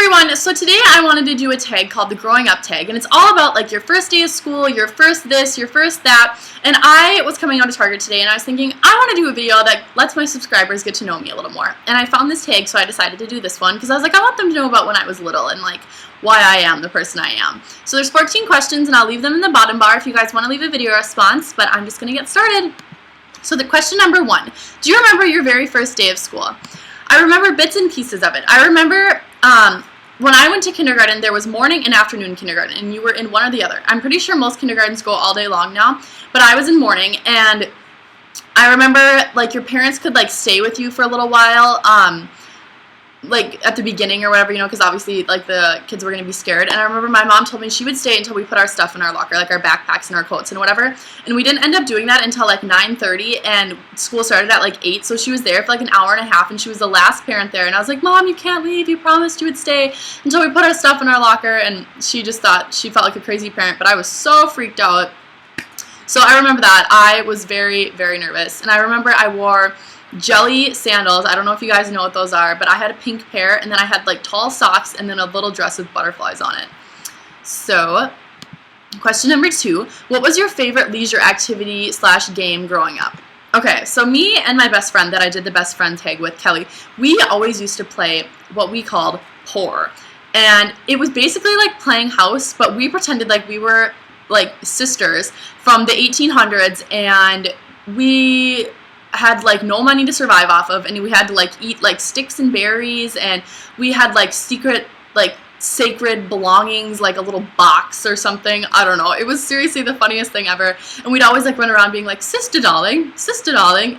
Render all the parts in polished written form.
everyone, so today I wanted to do a tag called the Growing Up Tag, and it's all about like your first day of school, your first this, your first that, and I was coming out of Target today and I was thinking I want to do a video that lets my subscribers get to know me a little more, and I found this tag, so I decided to do this one because I was like, I want them to know about when I was little and like why I am the person I am. So there's 14 questions and I'll leave them in the bottom bar if you guys want to leave a video response, but I'm just going to get started. So the question number 1, do you remember your very first day of school? I remember bits and pieces of it. I remember when I went to kindergarten, there was morning and afternoon kindergarten, and you were in one or the other. I'm pretty sure most kindergartens go all day long now, but I was in morning, and I remember, like, your parents could, like, stay with you for a little while, like, at the beginning or whatever, you know, because obviously, like, the kids were going to be scared, and I remember my mom told me she would stay until we put our stuff in our locker, like our backpacks and our coats and whatever, and we didn't end up doing that until, like, 9:30, and school started at, like, 8, so she was there for, like, an hour and a half, and she was the last parent there, and I was like, Mom, you can't leave, you promised you would stay until we put our stuff in our locker, and she just thought she felt like a crazy parent, but I was so freaked out. So I remember that. I was very, very nervous, and I remember I wore jelly sandals. I don't know if you guys know what those are, but I had a pink pair, and then I had like tall socks and then a little dress with butterflies on it. So question number 2, what was your favorite leisure activity / game growing up? Okay, so me and my best friend that I did the best friend tag with, Kelly, we always used to play what we called Pour, and it was basically like playing house, but we pretended like we were like sisters from the 1800s, and we had like no money to survive off of, and we had to like eat like sticks and berries, and we had like secret like sacred belongings, like a little box or something. I don't know, it was seriously the funniest thing ever, and we'd always like run around being like, sister darling,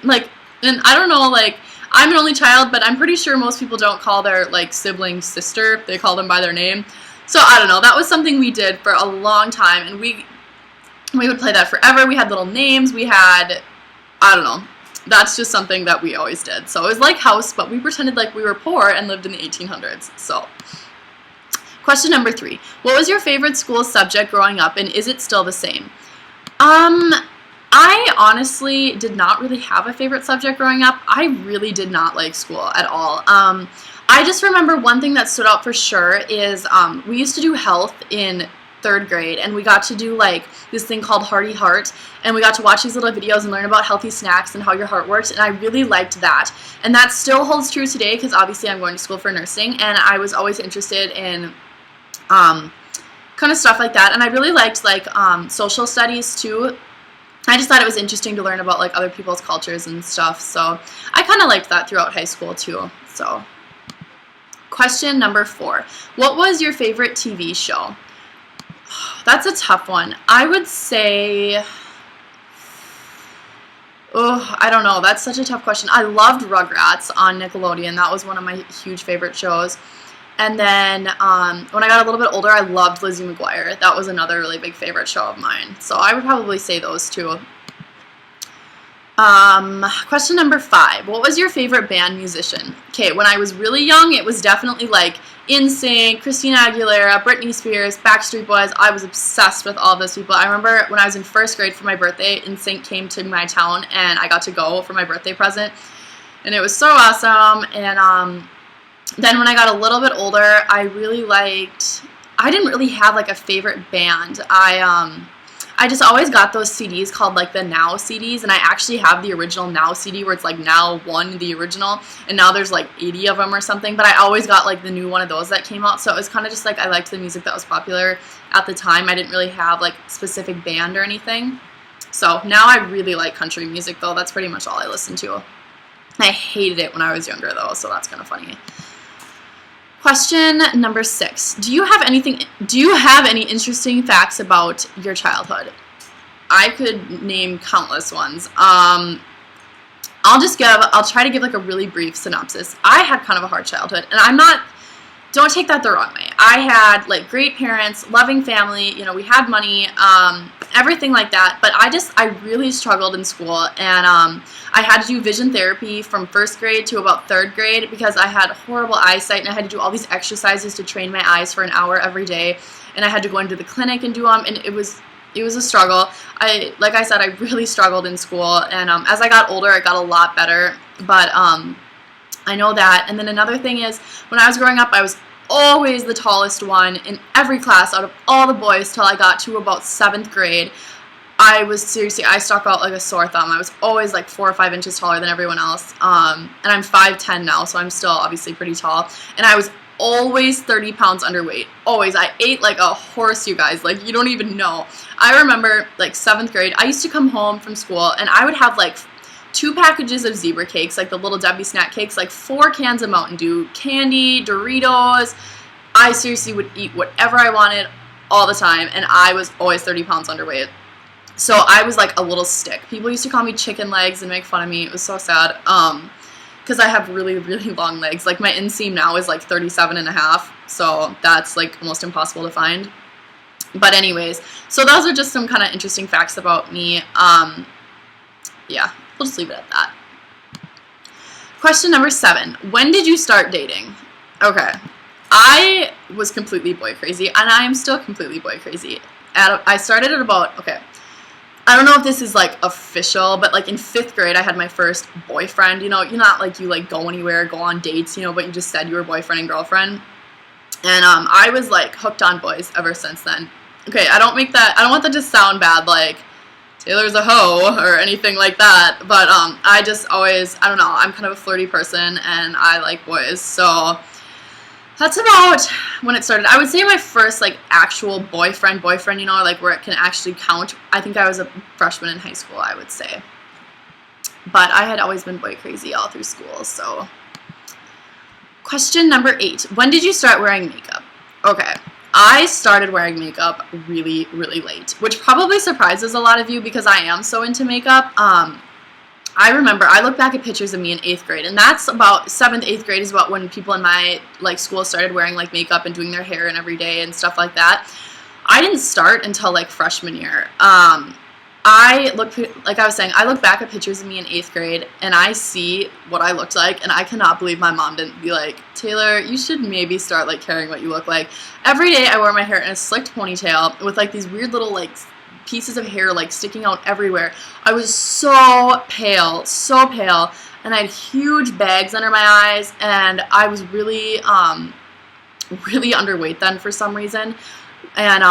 like, and I don't know, like, I'm an only child, but I'm pretty sure most people don't call their like sibling sister, they call them by their name. So I don't know, that was something we did for a long time, and we would play that forever. We had little names, we had, I don't know, that's just something that we always did. So it was like house, but we pretended like we were poor and lived in the 1800s. So question number 3, what was your favorite school subject growing up, and is it still the same? I honestly did not really have a favorite subject growing up. I really did not like school at all. I just remember one thing that stood out for sure is we used to do health in 3rd grade, and we got to do like this thing called Hearty Heart, and we got to watch these little videos and learn about healthy snacks and how your heart works, and I really liked that, and that still holds true today because obviously I'm going to school for nursing, and I was always interested in kind of stuff like that, and I really liked like social studies too. I just thought it was interesting to learn about like other people's cultures and stuff, so I kind of liked that throughout high school too. So question number 4, what was your favorite TV show? That's a tough one. I would say, I don't know. That's such a tough question. I loved Rugrats on Nickelodeon. That was one of my huge favorite shows. And then when I got a little bit older, I loved Lizzie McGuire. That was another really big favorite show of mine. So I would probably say those two. Question number 5, what was your favorite band musician? Okay, when I was really young, it was definitely like NSYNC, Christina Aguilera, Britney Spears, Backstreet Boys. I was obsessed with all those people. I remember when I was in 1st grade for my birthday, NSYNC came to my town, and I got to go for my birthday present, and it was so awesome. And then when I got a little bit older, I didn't really have like a favorite band. I just always got those CDs called like the Now CDs, and I actually have the original Now CD where it's like Now 1, the original, and now there's like 80 of them or something, but I always got like the new one of those that came out, so it was kind of just like I liked the music that was popular at the time. I didn't really have like specific band or anything. So now I really like country music though. That's pretty much all I listen to. I hated it when I was younger though, so that's kind of funny. Question number 6. Do you have any interesting facts about your childhood? I could name countless ones. I'll try to give like a really brief synopsis. I had kind of a hard childhood, and don't take that the wrong way. I had like great parents, loving family, you know, we had money, everything like that, but I really struggled in school, and I had to do vision therapy from 1st grade to about 3rd grade because I had horrible eyesight, and I had to do all these exercises to train my eyes for an hour every day, and I had to go into the clinic and do them, and it was a struggle. Like I said, I really struggled in school, and as I got older, it got a lot better, but I know that. And then another thing is, when I was growing up, I was always the tallest one in every class out of all the boys till I got to about 7th grade. I stuck out like a sore thumb. I was always like 4 or 5 inches taller than everyone else. And I'm 5'10" now, so I'm still obviously pretty tall. And I was always 30 pounds underweight. Always. I ate like a horse, you guys. Like, you don't even know. I remember like 7th grade, I used to come home from school and I would have like 2 packages of zebra cakes, like the little Debbie snack cakes, like 4 cans of Mountain Dew, candy, Doritos. I seriously would eat whatever I wanted all the time, and I was always 30 pounds underweight. So I was like a little stick. People used to call me chicken legs and make fun of me. It was so sad. Because I have really, really long legs. Like my inseam now is like 37.5. So that's like almost impossible to find. But anyways, so those are just some kind of interesting facts about me. Yeah, we'll just leave it at that. Question number 7. When did you start dating? Okay. I was completely boy crazy, and I am still completely boy crazy. I started at about, okay, I don't know if this is like official, but like in 5th grade I had my first boyfriend. You know, you're not like you like go anywhere, go on dates, you know, but you just said you were boyfriend and girlfriend. And I was like hooked on boys ever since then. Okay, I don't want that to sound bad, like Taylor's a hoe or anything like that, but I just always, I don't know, I'm kind of a flirty person and I like boys, so that's about when it started. I would say my first like actual boyfriend, you know, like where it can actually count. I think I was a freshman in high school, I would say. But I had always been boy crazy all through school, so. Question number 8. When did you start wearing makeup? Okay. I started wearing makeup really, really late, which probably surprises a lot of you because I am so into makeup. I remember, I look back at pictures of me in 8th grade, and that's about 7th, 8th grade is about when people in my like school started wearing like makeup and doing their hair and every day and stuff like that. I didn't start until like freshman year. Like I was saying, I look back at pictures of me in 8th grade and I see what I looked like, and I cannot believe my mom didn't be like, Taylor, you should maybe start like caring what you look like. Every day I wore my hair in a slicked ponytail with like these weird little like pieces of hair like sticking out everywhere. I was so pale, and I had huge bags under my eyes, and I was really really underweight then for some reason. And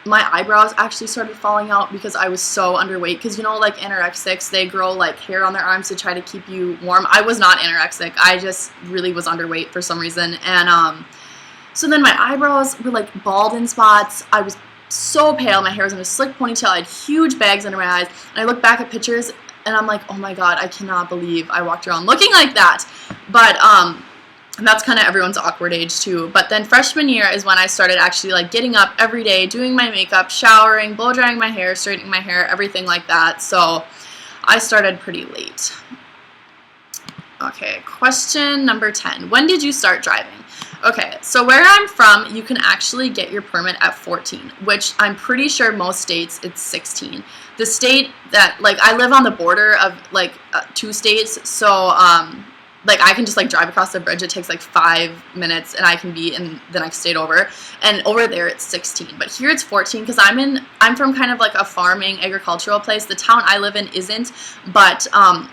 my eyebrows actually started falling out because I was so underweight. Because, you know, like anorexics, they grow like hair on their arms to try to keep you warm. I was not anorexic. I just really was underweight for some reason. And so then my eyebrows were like bald in spots. I was so pale. My hair was in a slick ponytail. I had huge bags under my eyes. And I look back at pictures and I'm like, oh my God, I cannot believe I walked around looking like that. But that's kind of everyone's awkward age too. But then freshman year is when I started actually like getting up every day, doing my makeup, showering, blow drying my hair, straightening my hair, everything like that. So I started pretty late. Okay, question number 10. When did you start driving? Okay, so where I'm from, you can actually get your permit at 14, which I'm pretty sure most states it's 16. The state that, like, I live on the border of like 2 states, so like I can just like drive across the bridge. It takes like 5 minutes and I can be in the next state over. And over there it's 16. But here it's 14 because I'm from kind of like a farming agricultural place. The town I live in isn't, but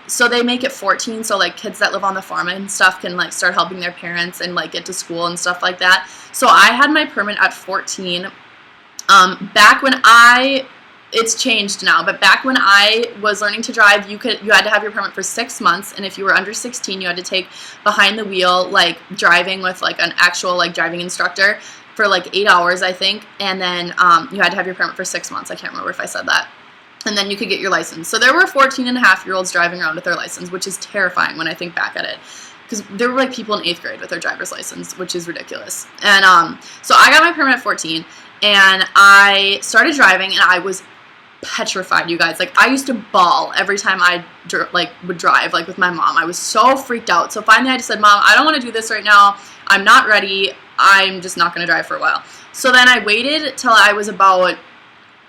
so they make it 14 so like kids that live on the farm and stuff can like start helping their parents and like get to school and stuff like that. So I had my permit at 14. Back when it's changed now, but back when I was learning to drive, you had to have your permit for 6 months, and if you were under 16, you had to take behind the wheel, like driving with like an actual like driving instructor for like 8 hours, I think, and then you had to have your permit for 6 months. I can't remember if I said that. And then you could get your license. So there were 14-and-a-half-year-olds driving around with their license, which is terrifying when I think back at it. Because there were like people in 8th grade with their driver's license, which is ridiculous. And so I got my permit at 14, and I started driving, and I was petrified, you guys. Like I used to bawl every time I would drive like with my mom. I was so freaked out. So finally I just said, Mom, I don't want to do this right now. I'm not ready. I'm just not going to drive for a while. So then I waited till I was about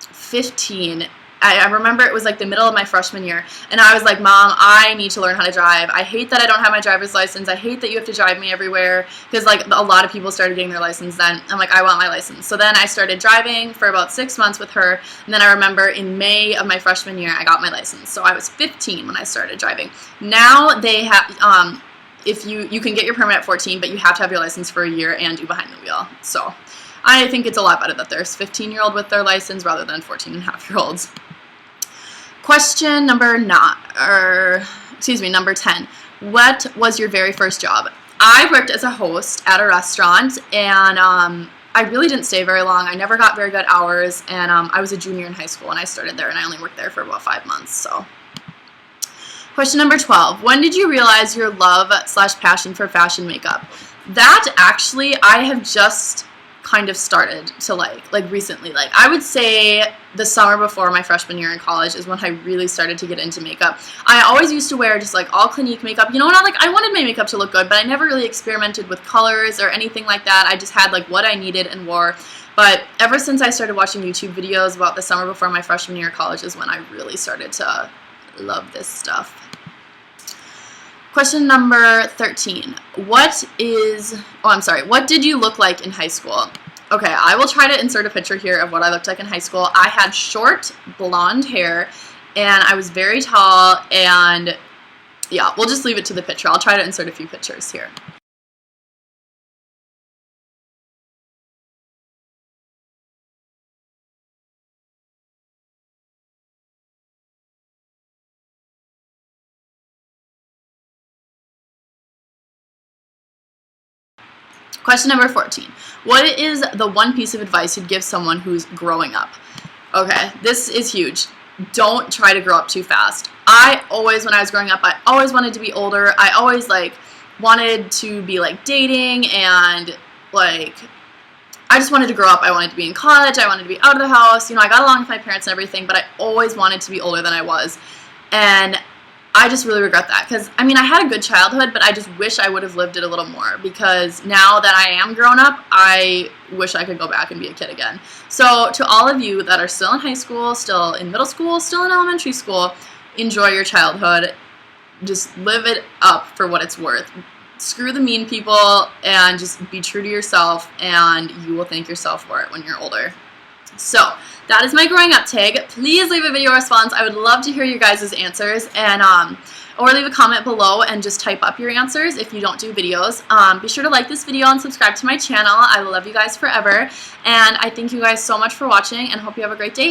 15. I remember it was like the middle of my freshman year, and I was like, Mom, I need to learn how to drive. I hate that I don't have my driver's license. I hate that you have to drive me everywhere, because like a lot of people started getting their license then. I'm like, I want my license. So then I started driving for about 6 months with her, and then I remember in May of my freshman year, I got my license. So I was 15 when I started driving. Now they have, if you can get your permit at 14, but you have to have your license for a year and do behind the wheel. So I think it's a lot better that there's 15-year-old with their license rather than 14-and-a-half-year-olds. Question number 10. What was your very first job? I worked as a host at a restaurant, and I really didn't stay very long. I never got very good hours, and I was a junior in high school when I started there, and I only worked there for about 5 months. So, question number 12. When did you realize your love/passion for fashion makeup? That actually I have just kind of started to like recently. Like, I would say the summer before my freshman year in college is when I really started to get into makeup. I always used to wear just like all Clinique makeup, you know, and I wanted my makeup to look good, but I never really experimented with colors or anything like that. I just had like what I needed and wore. But ever since I started watching YouTube videos about the summer before my freshman year of college is when I really started to love this stuff. Question number 13. What did you look like in high school? Okay, I will try to insert a picture here of what I looked like in high school. I had short blonde hair, and I was very tall, and yeah, we'll just leave it to the picture. I'll try to insert a few pictures here. Question number 14. What is the one piece of advice you'd give someone who's growing up? Okay, this is huge. Don't try to grow up too fast. When I was growing up, I always wanted to be older. I always wanted to be dating, and I just wanted to grow up. I wanted to be in college. I wanted to be out of the house. You know, I got along with my parents and everything, but I always wanted to be older than I was. And I just really regret that, because, I mean, I had a good childhood, but I just wish I would have lived it a little more, because now that I am grown up, I wish I could go back and be a kid again. So to all of you that are still in high school, still in middle school, still in elementary school, enjoy your childhood. Just live it up for what it's worth. Screw the mean people and just be true to yourself, and you will thank yourself for it when you're older. So that is my growing up tag. Please leave a video response. I would love to hear you guys' answers, and or leave a comment below and just type up your answers if you don't do videos. Be sure to like this video and subscribe to my channel. I love you guys forever, and I thank you guys so much for watching, and hope you have a great day.